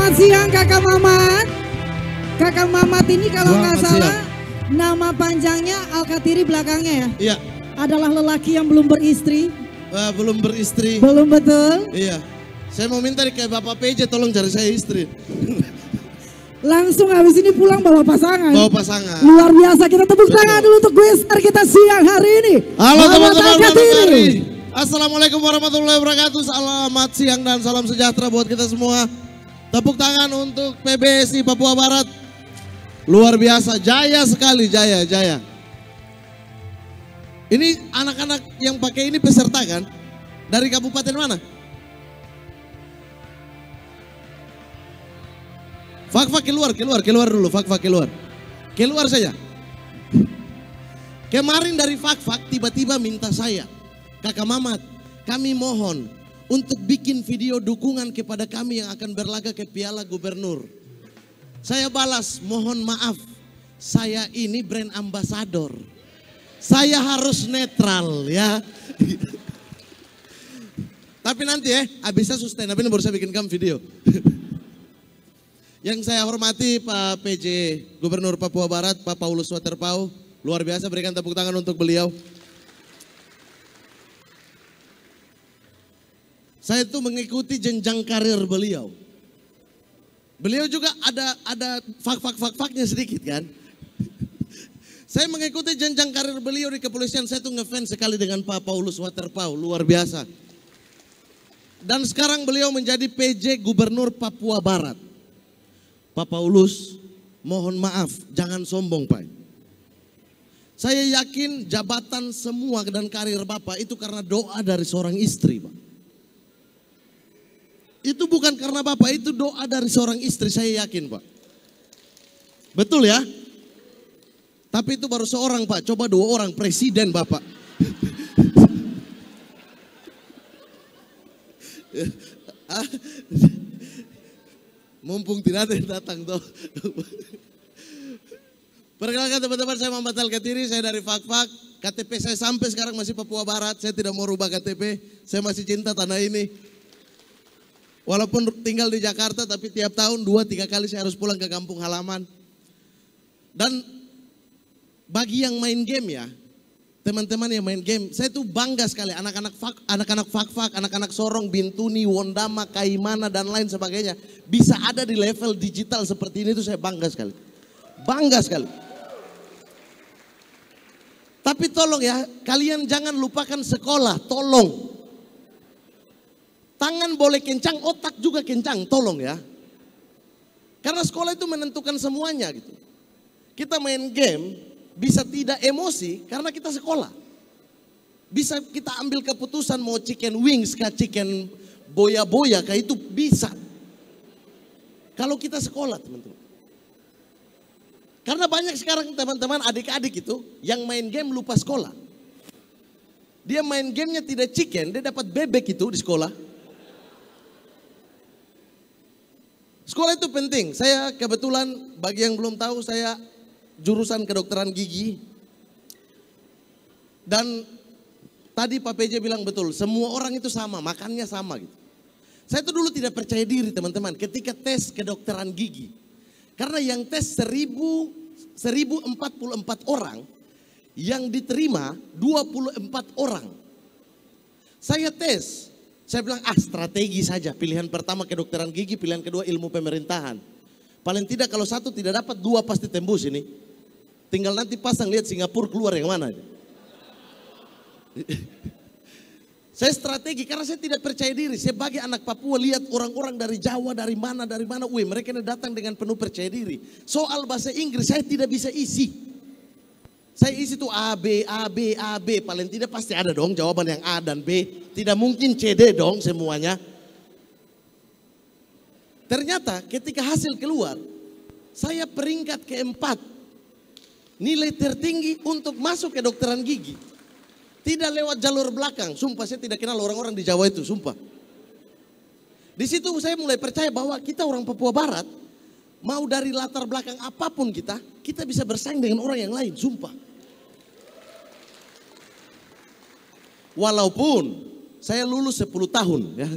Selamat siang Kakak Mamat. Kakak Mamat ini kalau nggak salah nama panjangnya Alkatiri belakangnya ya? Iya. Adalah lelaki yang belum beristri. Belum beristri. Belum betul? Iya. Saya mau minta kayak Bapak PJ tolong cari saya istri. Langsung habis ini pulang bawa pasangan. Bawa pasangan. Luar biasa, kita tepuk tangan dulu untuk Gwester kita siang hari ini. Halo teman-teman. Assalamualaikum warahmatullahi wabarakatuh. Selamat siang dan salam sejahtera buat kita semua. Tepuk tangan untuk PBSI Papua Barat. Luar biasa, jaya sekali, jaya. Ini anak-anak yang pakai ini peserta kan? Dari kabupaten mana? Fak keluar dulu, Fak keluar. Keluar saja. Kemarin dari Fak tiba-tiba minta saya, Kakak Mamat, kami mohon untuk bikin video dukungan kepada kami yang akan berlaga ke Piala Gubernur. Saya balas, mohon maaf, saya ini brand ambassador. Saya harus netral ya. Tapi nanti habisnya sustainable baru saya bikin kamu video. Yang saya hormati Pak PJ Gubernur Papua Barat, Pak Paulus Waterpau. Luar biasa, berikan tepuk tangan untuk beliau. Saya itu mengikuti jenjang karir beliau. Beliau juga ada fak-faknya sedikit kan. Saya mengikuti jenjang karir beliau di kepolisian, saya tuh ngefans sekali dengan Pak Paulus Waterpau, luar biasa. Dan sekarang beliau menjadi PJ Gubernur Papua Barat. Pak Paulus, mohon maaf, jangan sombong Pak. Saya yakin jabatan semua dan karir Bapak itu karena doa dari seorang istri Pak. Itu bukan karena Bapak, itu doa dari seorang istri, saya yakin Pak. Betul ya? Tapi itu baru seorang Pak, coba 2 orang, presiden Bapak. Mumpung tidak ada yang datang tuh. Perkenalkan teman-teman, saya Muhammad Alkatiri, saya dari Fak. KTP saya sampai sekarang masih Papua Barat, saya tidak mau rubah KTP, saya masih cinta tanah ini. Walaupun tinggal di Jakarta, tapi tiap tahun 2-3 kali saya harus pulang ke kampung halaman. Dan bagi yang main game ya, teman-teman yang main game, saya tuh bangga sekali anak-anak Fak, anak-anak Sorong, Bintuni, Wondama, Kaimana dan lain sebagainya bisa ada di level digital seperti ini, tuh saya bangga sekali. Bangga sekali. Tapi tolong ya, kalian jangan lupakan sekolah, tolong. Tangan boleh kencang, otak juga kencang, tolong ya. Karena sekolah itu menentukan semuanya gitu. Kita main game bisa tidak emosi karena kita sekolah. Bisa kita ambil keputusan mau chicken wings kah, chicken boya-boya kah, itu bisa. Kalau kita sekolah teman-teman. Karena banyak sekarang teman-teman adik-adik itu yang main game lupa sekolah. Dia main gamenya tidak chicken, dia dapat bebek itu di sekolah. Sekolah itu penting. Saya kebetulan bagi yang belum tahu, saya jurusan kedokteran gigi. Dan tadi Pak PJ bilang betul, semua orang itu sama, makannya sama gitu. Saya itu dulu tidak percaya diri teman-teman ketika tes kedokteran gigi. Karena yang tes 1044 orang, yang diterima 24 orang. Saya tes. Saya bilang strategi saja, pilihan pertama kedokteran gigi, pilihan kedua ilmu pemerintahan. Paling tidak kalau satu tidak dapat, 2 pasti tembus ini. Tinggal nanti pasang lihat Singapura keluar yang mana. Saya strategi karena saya tidak percaya diri. Sebagai anak Papua lihat orang-orang dari Jawa, dari mana, mereka datang dengan penuh percaya diri. Soal bahasa Inggris saya tidak bisa isi. Saya isi tuh A, B, paling tidak pasti ada dong jawaban yang A dan B. Tidak mungkin CD dong semuanya. Ternyata ketika hasil keluar, saya peringkat ke-4. Nilai tertinggi untuk masuk ke kedokteran gigi. Tidak lewat jalur belakang, sumpah saya tidak kenal orang-orang di Jawa itu, sumpah. Di situ saya mulai percaya bahwa kita orang Papua Barat, mau dari latar belakang apapun kita bisa bersaing dengan orang yang lain, sumpah. Walaupun saya lulus 10 tahun ya.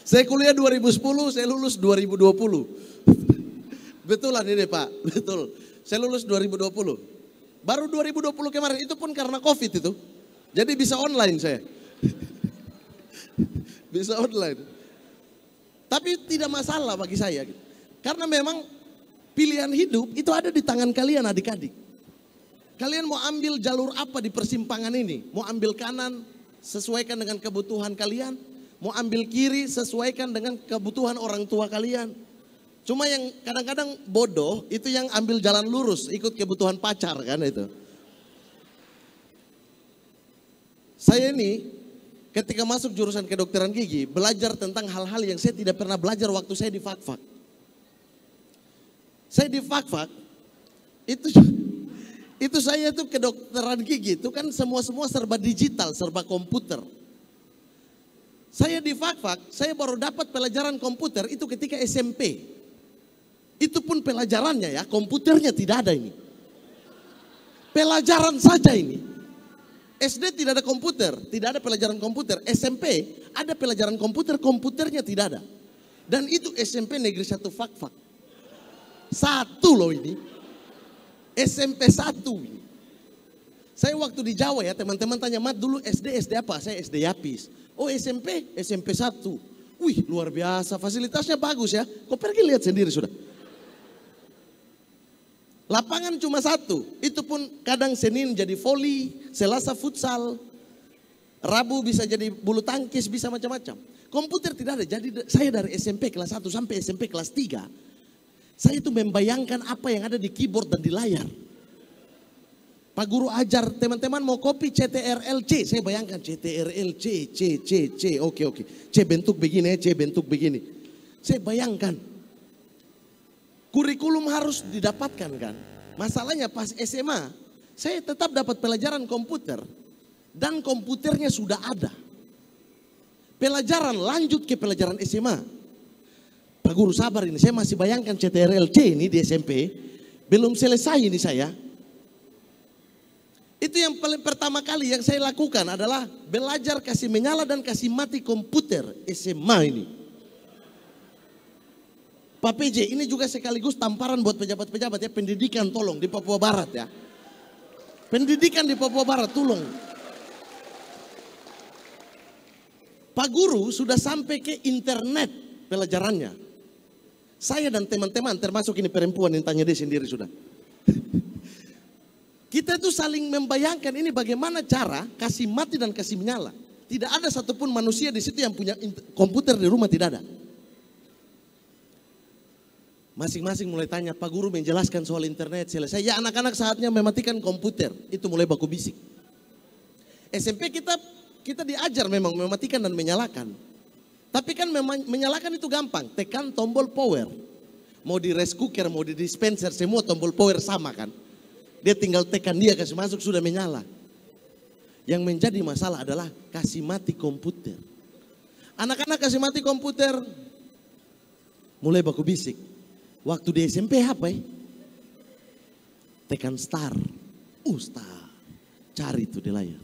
Saya kuliah 2010, saya lulus 2020. Betulan ini Pak, betul. Saya lulus 2020. Baru 2020 kemarin, itu pun karena COVID itu. Jadi bisa online saya. Bisa online. Tapi tidak masalah bagi saya. Karena memang pilihan hidup itu ada di tangan kalian adik-adik. Kalian mau ambil jalur apa di persimpangan ini? Mau ambil kanan, sesuaikan dengan kebutuhan kalian. Mau ambil kiri, sesuaikan dengan kebutuhan orang tua kalian. Cuma yang kadang-kadang bodoh, itu yang ambil jalan lurus, ikut kebutuhan pacar kan itu. Saya ini ketika masuk jurusan kedokteran gigi, belajar tentang hal-hal yang saya tidak pernah belajar waktu saya di Fakfak. Saya di Fakfak, itu saya tuh kedokteran gigi itu kan semua serba digital, serba komputer. Saya di Fakfak, saya baru dapat pelajaran komputer itu ketika SMP. Itu pun pelajarannya ya, komputernya tidak ada ini. Pelajaran saja ini. SD tidak ada komputer, tidak ada pelajaran komputer. SMP ada pelajaran komputer, komputernya tidak ada. Dan itu SMP Negeri 1 Fakfak. 1 loh ini. SMP 1 ini. Saya waktu di Jawa ya, teman-teman tanya, Mat dulu SD apa? Saya SD Yapis. Oh SMP 1. Wih luar biasa, fasilitasnya bagus ya. Kau pergi lihat sendiri sudah. Lapangan cuma 1, itu pun kadang Senin jadi voli, Selasa futsal, Rabu bisa jadi bulu tangkis, bisa macam-macam. Komputer tidak ada, jadi saya dari SMP kelas 1 sampai SMP kelas 3, saya itu membayangkan apa yang ada di keyboard dan di layar. Pak guru ajar teman-teman mau copy CTRL-C, saya bayangkan CTRL-C, C, oke. C bentuk begini, C bentuk begini. Saya bayangkan. Kurikulum harus didapatkan kan. Masalahnya pas SMA, saya tetap dapat pelajaran komputer. Dan komputernya sudah ada. Pelajaran lanjut ke pelajaran SMA. Pak guru sabar ini, saya masih bayangkan CTRL-C ini di SMP. Belum selesai ini saya. Itu yang paling pertama kali yang saya lakukan adalah belajar kasih menyala dan kasih mati komputer SMA ini. Pak PJ ini juga sekaligus tamparan buat pejabat-pejabat ya, pendidikan tolong di Papua Barat ya. Pendidikan di Papua Barat tolong. Pak guru sudah sampai ke internet pelajarannya. Saya dan teman-teman termasuk ini perempuan yang tanya dia sendiri sudah. Kita tuh saling membayangkan ini bagaimana cara kasih mati dan kasih menyala. Tidak ada satupun manusia di situ yang punya komputer di rumah, tidak ada. Masing-masing mulai tanya, Pak guru menjelaskan soal internet selesai. Ya anak-anak saatnya mematikan komputer, itu mulai baku bisik. SMP kita diajar memang mematikan dan menyalakan. Tapi kan memang menyalakan itu gampang, tekan tombol power. Mau di rice cooker, mau di dispenser, semua tombol power sama kan. Dia tinggal tekan, dia kasih masuk sudah menyala. Yang menjadi masalah adalah kasih mati komputer. Anak-anak kasih mati komputer, mulai baku bisik. Waktu di SMP apa ya? Tekan start. Start. Cari itu di layar.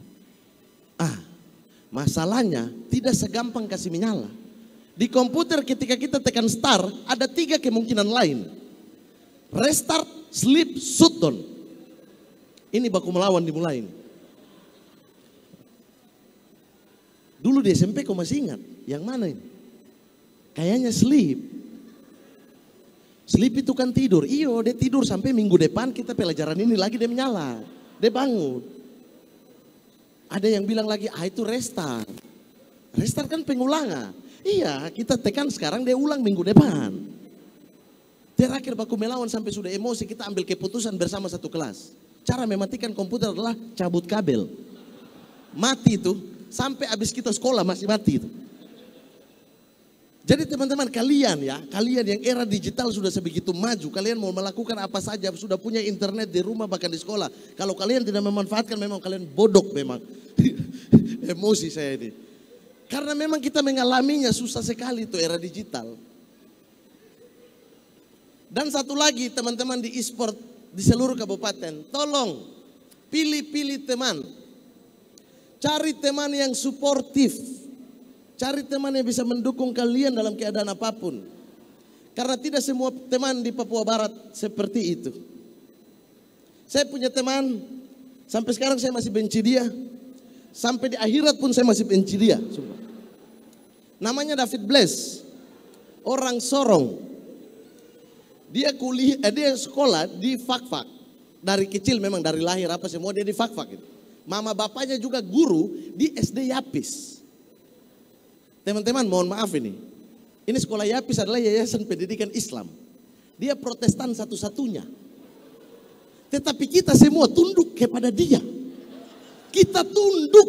Masalahnya tidak segampang kasih menyala. Di komputer ketika kita tekan start, ada 3 kemungkinan lain. Restart, sleep, shutdown. Ini baku melawan dimulai. Dulu di SMP kau masih ingat? Yang mana ini? Kayaknya sleep. Sleep itu kan tidur. Iyo, dia tidur sampai minggu depan kita pelajaran ini lagi dia menyala. Dia bangun. Ada yang bilang lagi, itu restart. Restart kan pengulangan. Iya, kita tekan sekarang dia ulang minggu depan. Terakhir baku melawan sampai sudah emosi, kita ambil keputusan bersama satu kelas. Cara mematikan komputer adalah cabut kabel. Mati itu, sampai habis kita sekolah masih mati itu. Jadi teman-teman kalian yang era digital sudah sebegitu maju, kalian mau melakukan apa saja, sudah punya internet di rumah bahkan di sekolah. Kalau kalian tidak memanfaatkan memang kalian bodoh memang. Emosi saya ini. Karena memang kita mengalaminya susah sekali itu era digital. Dan satu lagi teman-teman di e-sport di seluruh kabupaten, tolong pilih-pilih teman. Cari teman yang suportif. Cari teman yang bisa mendukung kalian dalam keadaan apapun. Karena tidak semua teman di Papua Barat seperti itu. Saya punya teman, sampai sekarang saya masih benci dia. Sampai di akhirat pun saya masih benci dia. Namanya David Bless. Orang Sorong. Dia dia sekolah di Fakfak. Dari kecil memang, dari lahir apa semua dia di Fakfak. Mama bapaknya juga guru di SD Yapis. Teman-teman mohon maaf ini. Ini sekolah Yapis adalah yayasan pendidikan Islam. Dia Protestan satu-satunya. Tetapi kita semua tunduk kepada dia. Kita tunduk.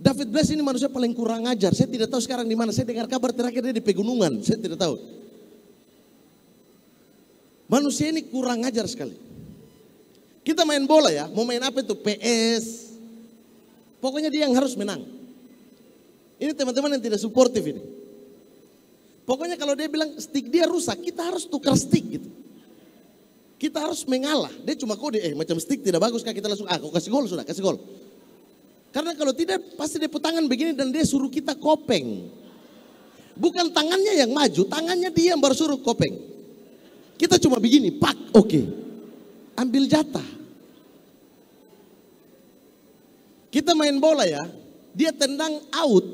David Bless ini manusia paling kurang ajar. Saya tidak tahu sekarang di mana. Saya dengar kabar terakhir dia di pegunungan. Saya tidak tahu. Manusia ini kurang ajar sekali. Kita main bola ya. Mau main apa itu? PS. Pokoknya dia yang harus menang. Ini teman-teman yang tidak suportif ini. Pokoknya kalau dia bilang stick dia rusak, kita harus tukar stick gitu. Kita harus mengalah. Dia cuma kode, macam stick tidak bagus kah, kita langsung, kau kasih gol sudah, kasih gol. Karena kalau tidak pasti dia tangan begini dan dia suruh kita kopeng. Bukan tangannya yang maju, tangannya dia yang baru suruh kopeng. Kita cuma begini, pak, oke. Ambil jatah. Kita main bola ya, dia tendang out,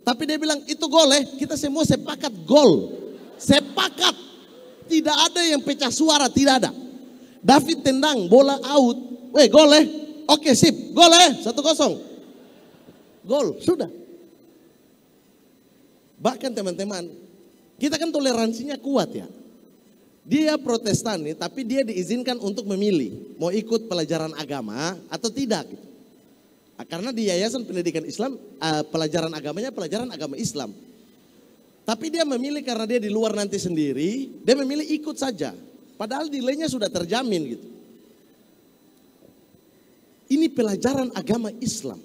tapi dia bilang itu gol kita semua sepakat gol. Sepakat. Tidak ada yang pecah suara, tidak ada. David tendang, bola out. Gol Oke sip, gol 1-0. Gol, sudah. Bahkan teman-teman, kita kan toleransinya kuat ya. Dia Protestan nih, tapi dia diizinkan untuk memilih. Mau ikut pelajaran agama atau tidak gitu. Karena di Yayasan Pendidikan Islam, pelajaran agamanya pelajaran agama Islam. Tapi dia memilih karena dia di luar nanti sendiri, dia memilih ikut saja. Padahal nilainya sudah terjamin gitu. Ini pelajaran agama Islam.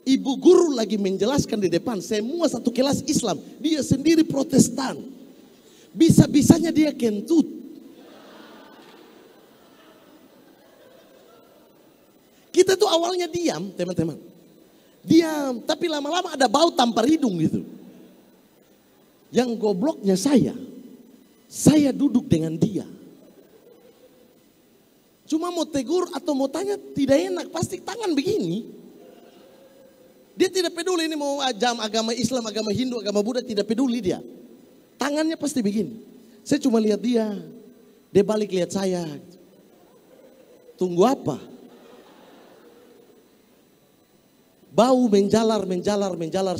Ibu guru lagi menjelaskan di depan, semua satu kelas Islam. Dia sendiri Protestan. Bisa-bisanya dia kentut. Kita tuh awalnya diam, teman-teman. Diam, tapi lama-lama ada bau tampar hidung gitu. Yang gobloknya saya duduk dengan dia. Cuma mau tegur atau mau tanya tidak enak, pasti tangan begini. Dia tidak peduli ini mau agama Islam, agama Hindu, agama Buddha, tidak peduli dia. Tangannya pasti begini. Saya cuma lihat dia balik lihat saya. Tunggu apa? Bau menjalar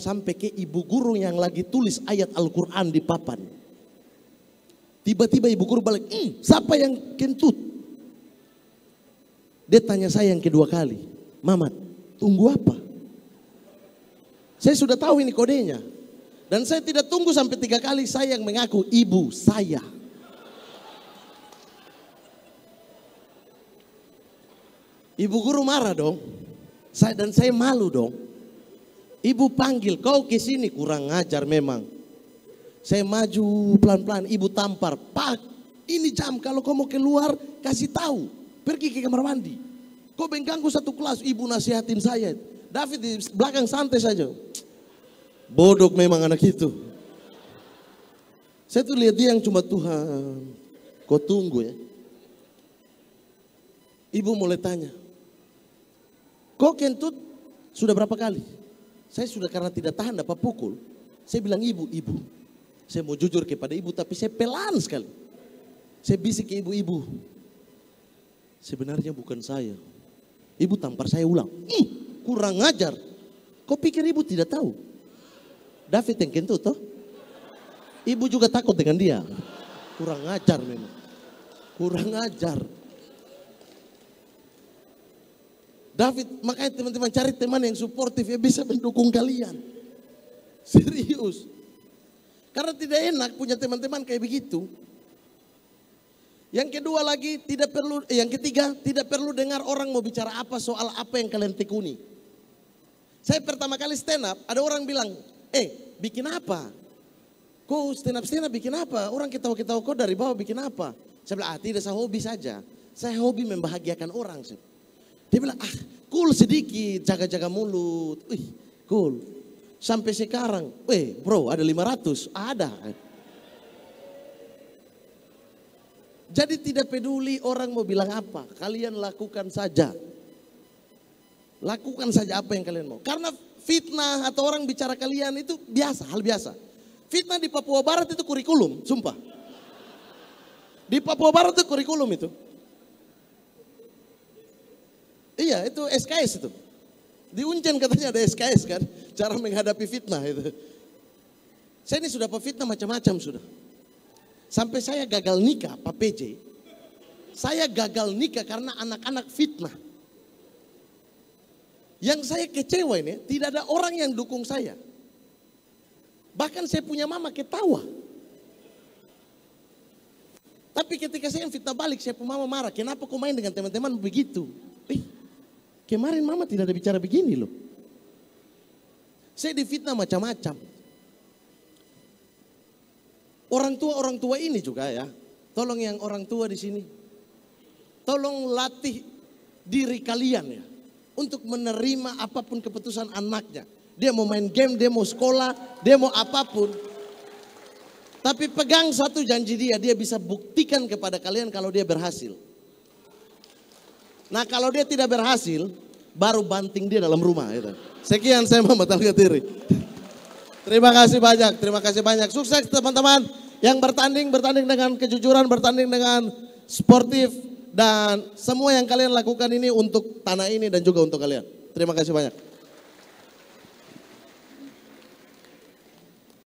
sampai ke ibu guru yang lagi tulis ayat Al-Quran di papan. Tiba-tiba ibu guru balik, siapa yang kentut? Dia tanya saya yang kedua kali, Mamat, tunggu apa? Saya sudah tahu ini kodenya. Dan saya tidak tunggu sampai 3 kali, saya yang mengaku ibu saya. Ibu guru marah dong. Dan saya malu dong. Ibu panggil, kau ke sini, kurang ajar memang. Saya maju pelan-pelan, ibu tampar. Pak, ini jam, kalau kau mau keluar kasih tahu. Pergi ke kamar mandi. Kau mengganggu satu kelas, ibu nasihatin saya. David di belakang santai saja. Bodoh memang anak itu. Saya tuh lihat dia yang cuma Tuhan. Kau tunggu ya. Ibu mulai tanya. Kau kentut sudah berapa kali? Saya sudah karena tidak tahan dapat pukul. Saya bilang ibu. Saya mau jujur kepada ibu tapi saya pelan sekali. Saya bisik ke ibu. Sebenarnya bukan saya. Ibu tampar saya ulang. Kurang ajar. Kau pikir ibu tidak tahu? David yang kentut toh? Ibu juga takut dengan dia. Kurang ajar memang. Kurang ajar. David, makanya teman-teman cari teman yang suportif ya bisa mendukung kalian. Serius. Karena tidak enak punya teman-teman kayak begitu. Yang kedua lagi yang ketiga tidak perlu dengar orang mau bicara apa soal apa yang kalian tekuni. Saya pertama kali stand up, ada orang bilang, bikin apa? Kau stand up bikin apa? Orang ketawa-ketawa kau dari bawah bikin apa? Saya bilang, tidak, saya hobi saja. Saya hobi membahagiakan orang. Dia bilang, cool sedikit, jaga-jaga mulut. Cool. Sampai sekarang, bro ada 500, ada. Jadi tidak peduli orang mau bilang apa, kalian lakukan saja. Lakukan saja apa yang kalian mau. Karena fitnah atau orang bicara kalian itu biasa, hal biasa. Fitnah di Papua Barat itu kurikulum, sumpah. Di Papua Barat itu kurikulum itu. Iya, itu SKS itu. Di Uncen katanya ada SKS kan, cara menghadapi fitnah itu. Saya ini sudah fitnah macam-macam sudah. Sampai saya gagal nikah, Pak PJ. Saya gagal nikah karena anak-anak fitnah. Yang saya kecewa ini, tidak ada orang yang dukung saya. Bahkan saya punya mama ketawa. Tapi ketika saya fitnah balik, saya punya mama marah. Kenapa kau main dengan teman-teman begitu? Kemarin mama tidak ada bicara begini loh. Saya difitnah macam-macam. Orang tua ini juga ya. Tolong yang orang tua di sini. Tolong latih diri kalian ya. Untuk menerima apapun keputusan anaknya. Dia mau main game, dia mau sekolah, dia mau apapun. Tapi pegang satu janji dia bisa buktikan kepada kalian kalau dia berhasil. Nah kalau dia tidak berhasil, baru banting dia dalam rumah. Gitu. Sekian saya Muhammad Al-Katiri. Terima kasih banyak. Sukses teman-teman yang bertanding dengan kejujuran, bertanding dengan sportif. Dan semua yang kalian lakukan ini untuk tanah ini dan juga untuk kalian. Terima kasih banyak.